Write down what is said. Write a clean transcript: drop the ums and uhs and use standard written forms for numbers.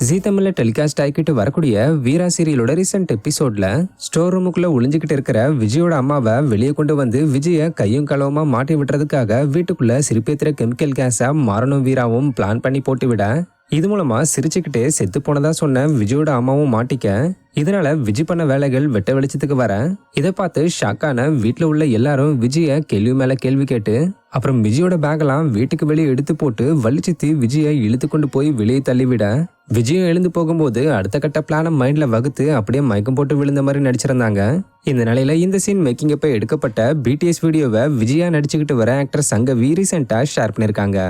ஜீ தமிழ்ல டெலிகாஸ்ட் ஆகிக்கிட்டு வரக்கூடிய வீரா சீரியலோட ரீசெண்ட் எபிசோட்ல ஸ்டோர் ரூமுக்குள்ள ஒளிஞ்சுக்கிட்டு இருக்கிற விஜயோட அம்மாவை வெளியே கொண்டு வந்து விஜய கையும் களவுமா மாட்டி விட்டுறதுக்காக வீட்டுக்குள்ள சிரிப்பேத்துற கெமிக்கல் கேஸா மாறணும் வீராவும் பிளான் பண்ணி போட்டு விட, இது மூலமா சிரிச்சுக்கிட்டே செத்து போனதா சொன்ன விஜயோட அம்மாவும் மாட்டிக்க, இதனால விஜய் பண்ண வேலைகள் வெட்ட வெளிச்சத்துக்கு வர, இதை பார்த்து ஷாக்கான வீட்டுல உள்ள எல்லாரும் விஜய கேள்வி மேல கேள்வி கேட்டு, அப்புறம் விஜயோட பேக்கெல்லாம் வீட்டுக்கு வெளியே எடுத்து போட்டு வலிச்சுத்தி விஜயை இழுத்து கொண்டு போய் வெளியே தள்ளிவிட, விஜயம் எழுந்து போகும்போது அடுத்த கட்ட பிளான மைண்ட்ல வகுத்து அப்படியே மயக்கம் போட்டு விழுந்த மாதிரி நடிச்சிருந்தாங்க. இந்த நிலையில இந்த சீன் மேக்கிங் அப்ப எடுக்கப்பட்ட பிடிஎஸ் வீடியோவை விஜயா நடிச்சுக்கிட்டு வர ஆக்டர் சங்கவி ரீசெண்டா ஷேர் பண்ணிருக்காங்க.